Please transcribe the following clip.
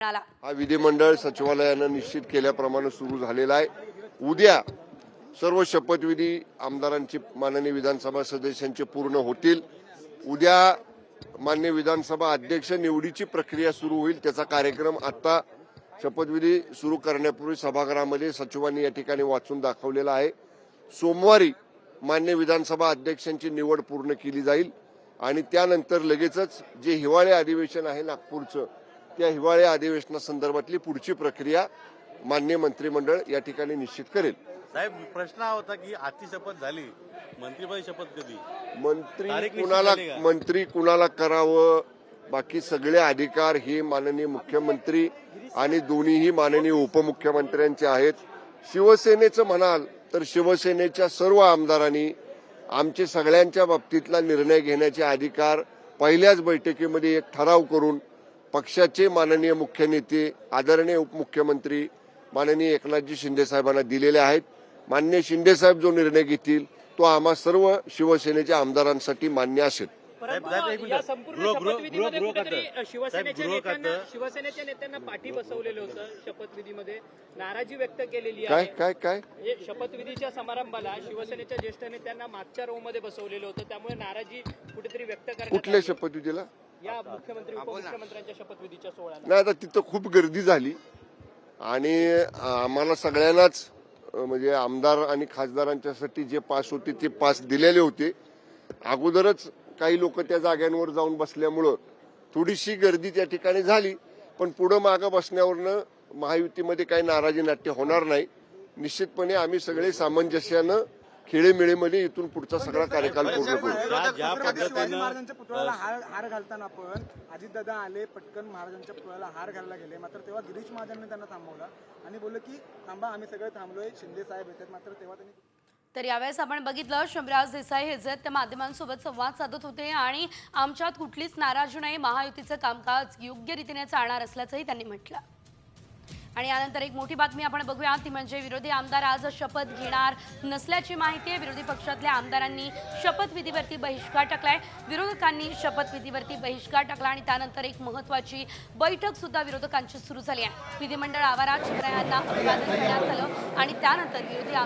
हा विधिमंडळ सचिवालयानं निश्चित केल्याप्रमाणे सुरू झालेला आहे। उद्या सर्व शपथविधी आमदारांची माननीय विधानसभा सदस्यांचे पूर्ण होतील। उद्या माननीय विधानसभा अध्यक्ष निवडीची प्रक्रिया सुरू होईल। त्याचा कार्यक्रम आता शपथविधी सुरू करण्यापूर्वी सभागृहामध्ये सचिवांनी या ठिकाणी वाचून दाखवलेला आहे। सोमवारी माननीय विधानसभा अध्यक्षांची निवड पूर्ण केली जाईल आणि त्यानंतर लगेचच जे हिवाळी अधिवेशन आहे नागपूरचं, त्या हिवाळी अधिवेशनासंदर्भातली पुढची प्रक्रिया माननीय मंत्रिमंडळ या ठिकाणी निश्चित करेल। साहेब, प्रश्न हा होता की आजची शपथ झाली, मंत्रिपद शपथ कधी? मंत्री कुणाला करावं, बाकी सगळे अधिकार हे माननीय मुख्यमंत्री आणि दोन्हीही माननीय उपमुख्यमंत्र्यांचे आहेत। शिवसेनेचं म्हणाल तर शिवसेनेच्या सर्व आमदारांनी आमचे सगळ्यांच्या बाबतीतला निर्णय घेण्याचे अधिकार पहिल्याच बैठकीमध्ये एक ठराव करून पक्षाचे माननीय मुख्य नेते आदरणीय उपमुख्यमंत्री माननीय एकनाथजी शिंदे साहेबांना दिलेले आहेत। माननीय शिंदे साहेब जो निर्णय घेतील तो आम्हा सर्व शिवसेनेच्या आमदारांसाठी मान्य असेल। शिवसेनेच्या नेत्यांना पाठी बसवलेलं होतं, शपथविधीमध्ये नाराजी व्यक्त केलेली आहे। काय काय शपथविधीच्या समारंभाला शिवसेनेच्या ज्येष्ठ नेत्यांना मागच्या रो मध्ये बसवलेलं होतं, त्यामुळे नाराजी कुठेतरी व्यक्त करण्यात कुठल्या शपथविधीला? या मुख्यमंत्री उपमुख्यमंत्र्यांच्या शपथविधीच्या सोहळ्याला नाही, आता तिथं खूप गर्दी झाली आणि आम्हाला सगळ्यांनाच म्हणजे आमदार आणि खासदारांच्यासाठी जे पास होते ते पास दिलेले होते। अगोदरच काही लोक त्या जाग्यांवर जाऊन बसल्यामुळं थोडीशी गर्दी त्या ठिकाणी झाली, पण पुढं मागं बसण्यावरनं महायुतीमध्ये काही नाराजी नाट्य होणार नाही। निश्चितपणे आम्ही सगळे सामंजस्यानं खेळीमेळीमध्ये इथून पुढचा सगळा कार्यकाल पूर्ण करू। शिवाजी महाराजांच्या पुतळ्याला हार घालताना पण अजितदादा आले, पटकन महाराजांच्या पुतळ्याला हार घालायला गेले, मात्र तेव्हा गिरीश महाजनने त्यांना थांबवलं आणि बोललं की थांबा, आम्ही सगळे थांबलोय, शिंदे साहेब येतात। मात्र तेव्हा त्यांनी तर यावेळेस आपण बघितलं शंभराज देसाई हे जे त्या माध्यमांसोबत संवाद साधत होते आणि आमच्यात कुठलीच नाराजी नाही, महायुतीचं कामकाज योग्य रीतीने चालणार असल्याचंही त्यांनी म्हटलं। आणि यानंतर एक मोठी बातमी आपण बघूया, ती म्हणजे विरोधी आमदार आज शपथ घेणार नसल्याची माहिती आहे। विरोधी पक्षातल्या आमदारांनी शपथविधीवरती बहिष्कार टाकलाय, विरोधकांनी शपथविधीवरती बहिष्कार टाकला आणि त्यानंतर एक महत्त्वाची बैठक सुद्धा विरोधकांची सुरू झाली आहे। विधिमंडळ आवारात शिवरायांना अभिवादन करण्यात आलं आणि त्यानंतर विरोधी